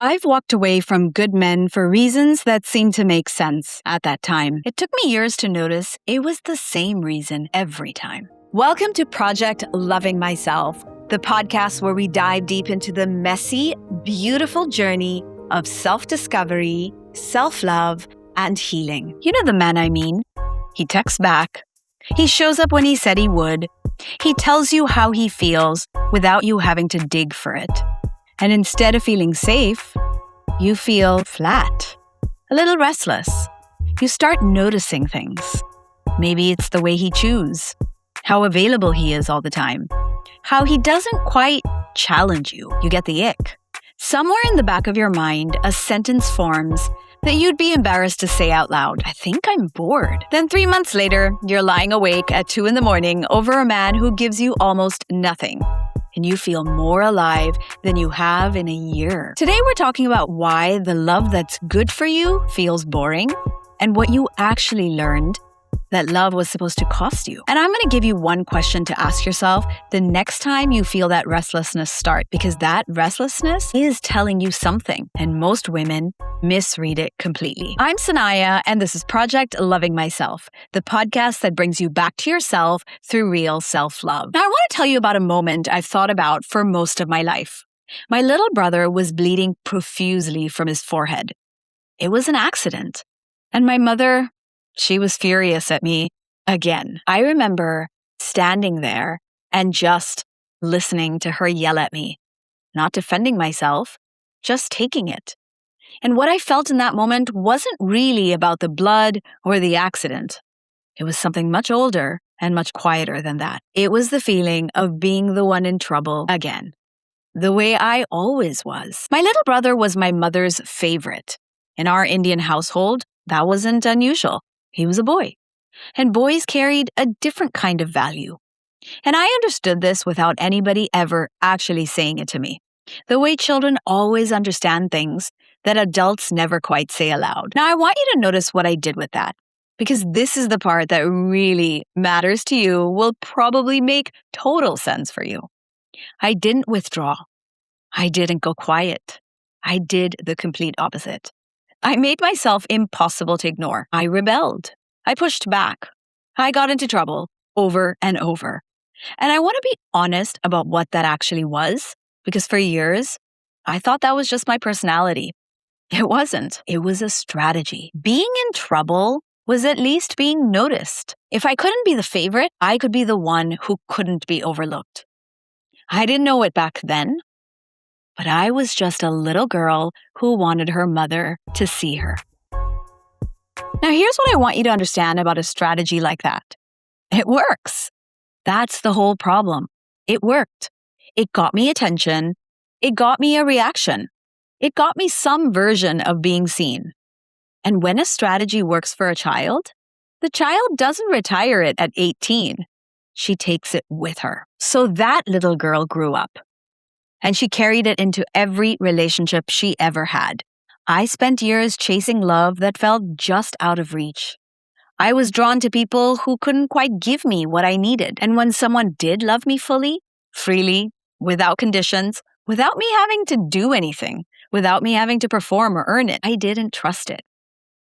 I've walked away from good men for reasons that seemed to make sense at that time. It took me years to notice it was the same reason every time. Welcome to Project Loving Myself, the podcast where we dive deep into the messy, beautiful journey of self-discovery, self-love, and healing. You know the man I mean. He texts back. He shows up when he said he would. He tells you how he feels without you having to dig for it. And instead of feeling safe, you feel flat, a little restless. You start noticing things. Maybe it's the way he chews, how available he is all the time, how he doesn't quite challenge you. You get the ick. Somewhere in the back of your mind, a sentence forms that you'd be embarrassed to say out loud. I think I'm bored. Then 3 months later, you're lying awake at 2 a.m. over a man who gives you almost nothing. And you feel more alive than you have in a year. Today, we're talking about why the love that's good for you feels boring and what you actually learned that love was supposed to cost you. And I'm going to give you one question to ask yourself the next time you feel that restlessness start, because that restlessness is telling you something, and most women misread it completely. I'm Sanaya, and this is Project Loving Myself, the podcast that brings you back to yourself through real self-love. Now, I want to tell you about a moment I've thought about for most of my life. My little brother was bleeding profusely from his forehead. It was an accident. And my mother, she was furious at me again. I remember standing there and just listening to her yell at me, not defending myself, just taking it. And what I felt in that moment wasn't really about the blood or the accident. It was something much older and much quieter than that. It was the feeling of being the one in trouble again, the way I always was. My little brother was my mother's favorite. In our Indian household, that wasn't unusual. He was a boy, and boys carried a different kind of value. And I understood this without anybody ever actually saying it to me, the way children always understand things that adults never quite say aloud. Now, I want you to notice what I did with that, because this is the part that really matters to you, will probably make total sense for you. I didn't withdraw. I didn't go quiet. I did the complete opposite. I made myself impossible to ignore. I rebelled. I pushed back. I got into trouble over and over. And I want to be honest about what that actually was, because for years, I thought that was just my personality. It wasn't. It was a strategy. Being in trouble was at least being noticed. If I couldn't be the favorite, I could be the one who couldn't be overlooked. I didn't know it back then, but I was just a little girl who wanted her mother to see her. Now, here's what I want you to understand about a strategy like that. It works. That's the whole problem. It worked. It got me attention. It got me a reaction. It got me some version of being seen. And when a strategy works for a child, the child doesn't retire it at 18. She takes it with her. So that little girl grew up. And she carried it into every relationship she ever had. I spent years chasing love that felt just out of reach. I was drawn to people who couldn't quite give me what I needed. And when someone did love me fully, freely, without conditions, without me having to do anything, without me having to perform or earn it, I didn't trust it.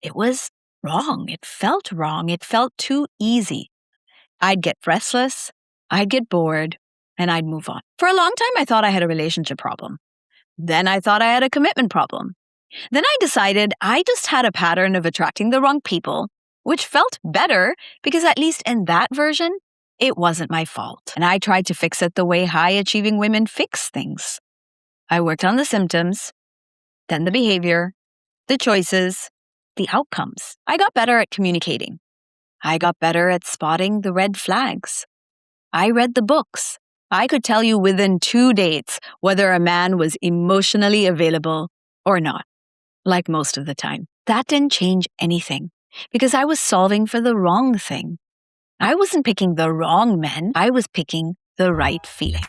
It was wrong. It felt wrong. It felt too easy. I'd get restless. I'd get bored. And I'd move on. For a long time, I thought I had a relationship problem. Then I thought I had a commitment problem. Then I decided I just had a pattern of attracting the wrong people, which felt better because at least in that version, it wasn't my fault. And I tried to fix it the way high-achieving women fix things. I worked on the symptoms, then the behavior, the choices, the outcomes. I got better at communicating. I got better at spotting the red flags. I read the books. I could tell you within 2 dates whether a man was emotionally available or not, like most of the time. That didn't change anything because I was solving for the wrong thing. I wasn't picking the wrong men. I was picking the right feeling.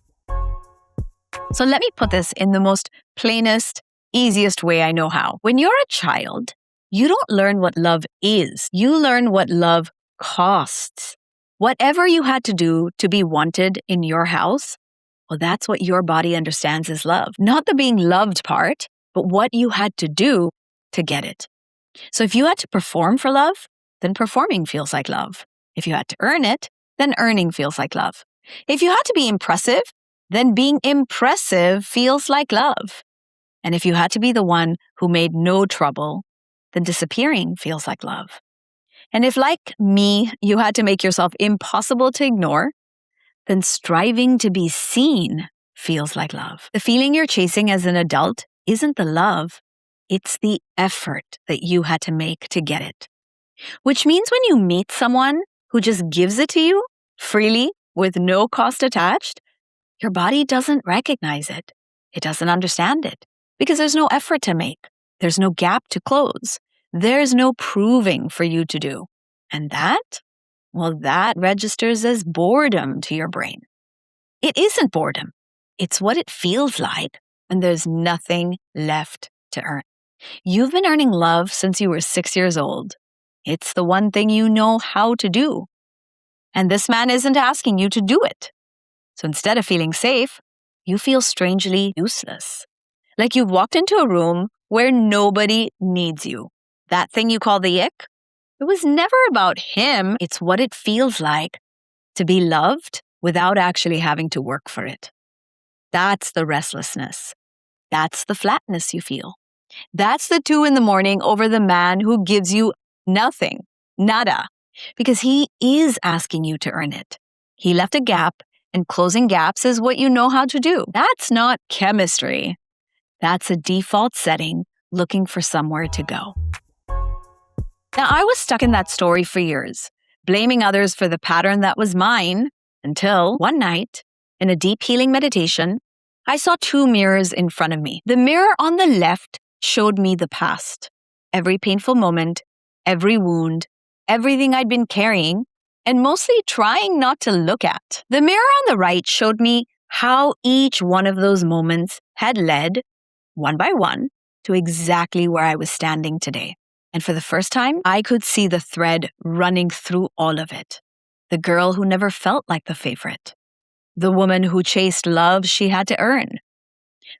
So let me put this in the most plainest, easiest way I know how. When you're a child, you don't learn what love is. You learn what love costs. Whatever you had to do to be wanted in your house, well, that's what your body understands as love. Not the being loved part, but what you had to do to get it. So if you had to perform for love, then performing feels like love. If you had to earn it, then earning feels like love. If you had to be impressive, then being impressive feels like love. And if you had to be the one who made no trouble, then disappearing feels like love. And if, like me, you had to make yourself impossible to ignore, then striving to be seen feels like love. The feeling you're chasing as an adult isn't the love, it's the effort that you had to make to get it. Which means when you meet someone who just gives it to you freely with no cost attached, your body doesn't recognize it. It doesn't understand it because there's no effort to make. There's no gap to close. There's no proving for you to do. And that registers as boredom to your brain. It isn't boredom. It's what it feels like when there's nothing left to earn. You've been earning love since you were 6 years old. It's the one thing you know how to do. And this man isn't asking you to do it. So instead of feeling safe, you feel strangely useless. Like you've walked into a room where nobody needs you. That thing you call the ick, it was never about him. It's what it feels like to be loved without actually having to work for it. That's the restlessness. That's the flatness you feel. That's the 2 a.m. over the man who gives you nothing, nada, because he is asking you to earn it. He left a gap, and closing gaps is what you know how to do. That's not chemistry. That's a default setting looking for somewhere to go. Now, I was stuck in that story for years, blaming others for the pattern that was mine, until one night, in a deep healing meditation, I saw 2 mirrors in front of me. The mirror on the left showed me the past, every painful moment, every wound, everything I'd been carrying, and mostly trying not to look at. The mirror on the right showed me how each one of those moments had led, one by one, to exactly where I was standing today. And for the first time, I could see the thread running through all of it. The girl who never felt like the favorite. The woman who chased love she had to earn.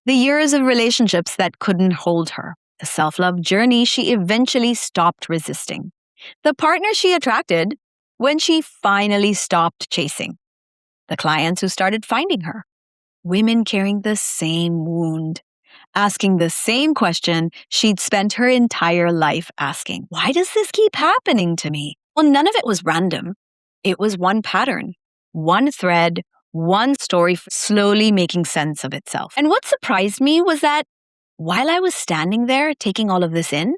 The years of relationships that couldn't hold her. The self-love journey she eventually stopped resisting. The partner she attracted when she finally stopped chasing. The clients who started finding her. Women carrying the same wound. Asking the same question she'd spent her entire life asking. Why does this keep happening to me? Well, none of it was random. It was one pattern, one thread, one story slowly making sense of itself. And what surprised me was that while I was standing there taking all of this in,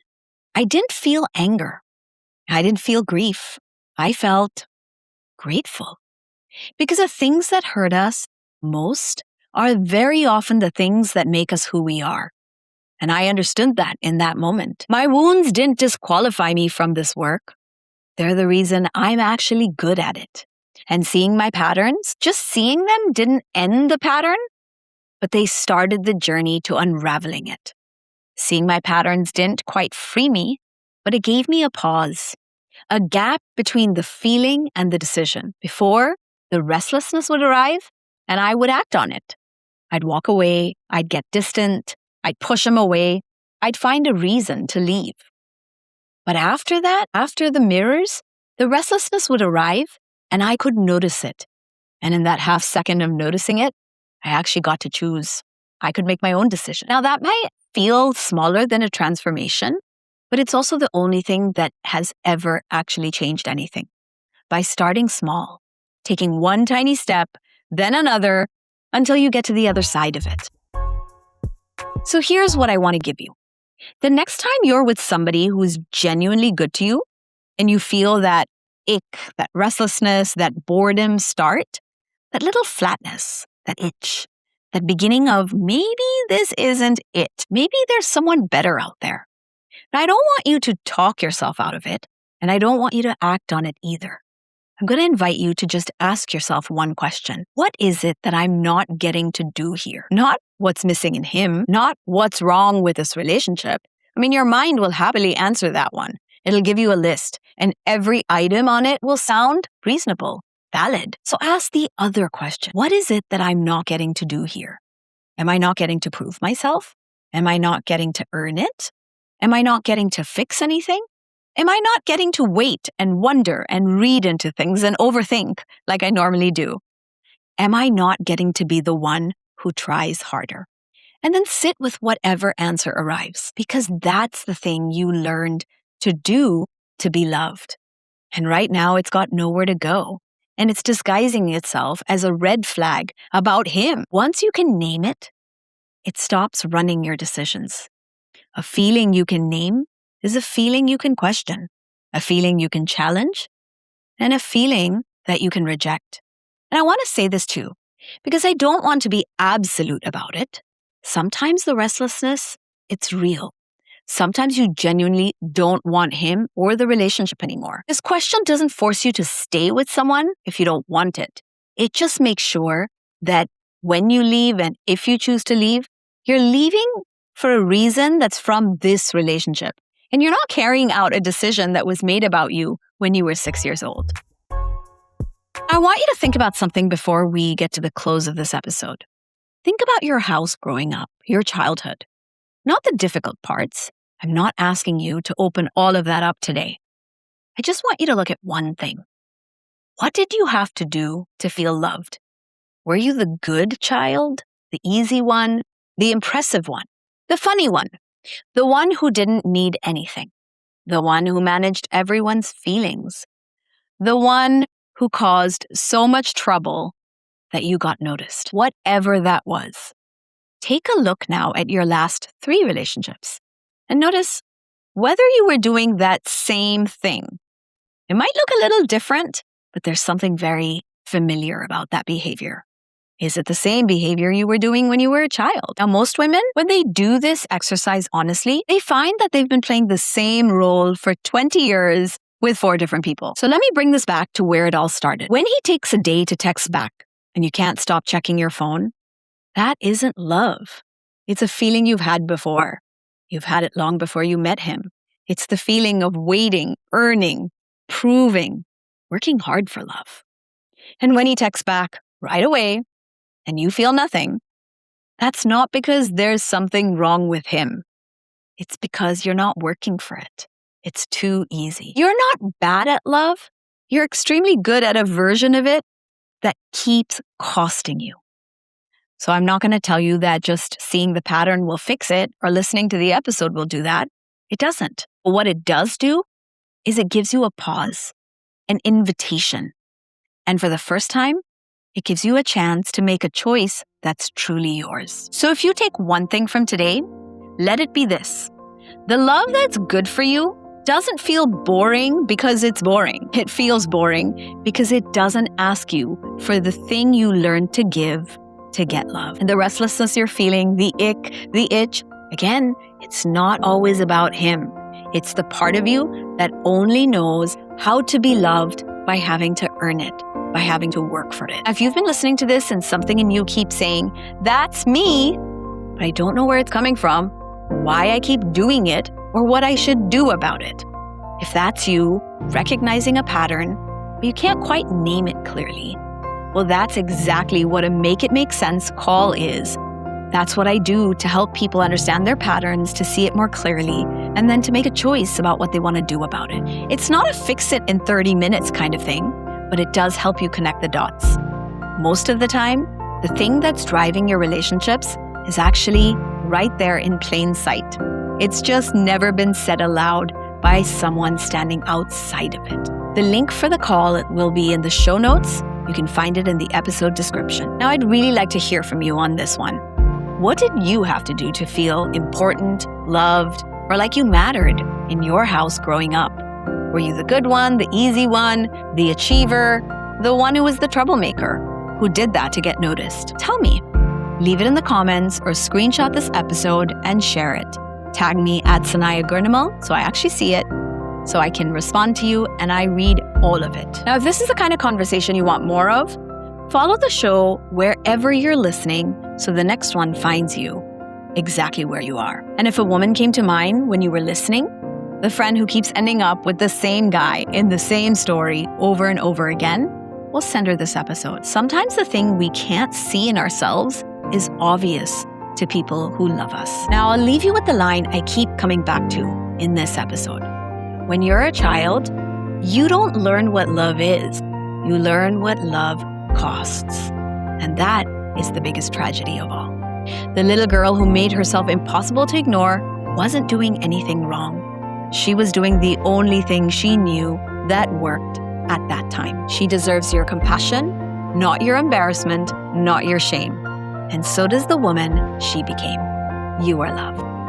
I didn't feel anger. I didn't feel grief. I felt grateful. Because the things that hurt us most are very often the things that make us who we are. And I understood that in that moment. My wounds didn't disqualify me from this work. They're the reason I'm actually good at it. And seeing my patterns, just seeing them didn't end the pattern, but they started the journey to unraveling it. Seeing my patterns didn't quite free me, but it gave me a pause, a gap between the feeling and the decision. Before, the restlessness would arrive and I would act on it. I'd walk away, I'd get distant, I'd push him away, I'd find a reason to leave. But after that, after the mirrors, the restlessness would arrive and I could notice it. And in that half second of noticing it, I actually got to choose. I could make my own decision. Now that might feel smaller than a transformation, but it's also the only thing that has ever actually changed anything. By starting small, taking one tiny step, then another, until you get to the other side of it. So here's what I want to give you. The next time you're with somebody who's genuinely good to you, and you feel that ick, that restlessness, that boredom start, that little flatness, that itch, that beginning of maybe this isn't it. Maybe there's someone better out there. But I don't want you to talk yourself out of it, and I don't want you to act on it either. I'm going to invite you to just ask yourself one question. What is it that I'm not getting to do here? Not what's missing in him, not what's wrong with this relationship. I mean, your mind will happily answer that one. It'll give you a list, and every item on it will sound reasonable, valid. So ask the other question. What is it that I'm not getting to do here? Am I not getting to prove myself? Am I not getting to earn it? Am I not getting to fix anything? Am I not getting to wait and wonder and read into things and overthink like I normally do? Am I not getting to be the one who tries harder? And then sit with whatever answer arrives, because that's the thing you learned to do to be loved. And right now it's got nowhere to go. And it's disguising itself as a red flag about him. Once you can name it, it stops running your decisions. A feeling you can name is a feeling you can question, a feeling you can challenge, and a feeling that you can reject. And I want to say this too, because I don't want to be absolute about it. Sometimes the restlessness, it's real. Sometimes you genuinely don't want him or the relationship anymore. This question doesn't force you to stay with someone if you don't want it. It just makes sure that when you leave and if you choose to leave, you're leaving for a reason that's from this relationship. And you're not carrying out a decision that was made about you when you were 6 years old. I want you to think about something before we get to the close of this episode. Think about your house growing up, your childhood. Not the difficult parts. I'm not asking you to open all of that up today. I just want you to look at one thing. What did you have to do to feel loved? Were you the good child, the easy one, the impressive one, the funny one, the one who didn't need anything, the one who managed everyone's feelings, the one who caused so much trouble that you got noticed? Whatever that was. Take a look now at your last 3 relationships and notice whether you were doing that same thing. It might look a little different, but there's something very familiar about that behavior. Is it the same behavior you were doing when you were a child? Now, most women, when they do this exercise honestly, they find that they've been playing the same role for 20 years with 4 different people. So let me bring this back to where it all started. When he takes a day to text back and you can't stop checking your phone, that isn't love. It's a feeling you've had before. You've had it long before you met him. It's the feeling of waiting, earning, proving, working hard for love. And when he texts back right away and you feel nothing, that's not because there's something wrong with him. It's because you're not working for it. It's too easy. You're not bad at love. You're extremely good at a version of it that keeps costing you. So I'm not going to tell you that just seeing the pattern will fix it or listening to the episode will do that. It doesn't. But what it does do is it gives you a pause, an invitation. And for the first time, it gives you a chance to make a choice that's truly yours. So if you take one thing from today, let it be this. The love that's good for you doesn't feel boring because it's boring. It feels boring because it doesn't ask you for the thing you learned to give to get love. And the restlessness you're feeling, the ick, the itch, again, it's not always about him. It's the part of you that only knows how to be loved by having to earn it, by having to work for it. If you've been listening to this and something in you keeps saying, that's me, but I don't know where it's coming from, why I keep doing it, or what I should do about it. If that's you, recognizing a pattern, but you can't quite name it clearly, well, that's exactly what a Make It Make Sense call is. That's what I do to help people understand their patterns, to see it more clearly, and then to make a choice about what they want to do about it. It's not a fix it in 30 minutes kind of thing, but it does help you connect the dots. Most of the time, the thing that's driving your relationships is actually right there in plain sight. It's just never been said aloud by someone standing outside of it. The link for the call will be in the show notes. You can find it in the episode description. Now, I'd really like to hear from you on this one. What did you have to do to feel important, loved, or like you mattered in your house growing up? Were you the good one, the easy one, the achiever, the one who was the troublemaker, who did that to get noticed? Tell me. Leave it in the comments or screenshot this episode and share it. Tag me at Sanaya Gurnamal so I actually see it, so I can respond to you and I read all of it. Now, if this is the kind of conversation you want more of, follow the show wherever you're listening so the next one finds you exactly where you are. And if a woman came to mind when you were listening, the friend who keeps ending up with the same guy in the same story over and over again, we'll send her this episode. Sometimes the thing we can't see in ourselves is obvious to people who love us. Now, I'll leave you with the line I keep coming back to in this episode. When you're a child, you don't learn what love is. You learn what love costs. And that is the biggest tragedy of all. The little girl who made herself impossible to ignore wasn't doing anything wrong. She was doing the only thing she knew that worked at that time. She deserves your compassion, not your embarrassment, not your shame. And so does the woman she became. You are loved.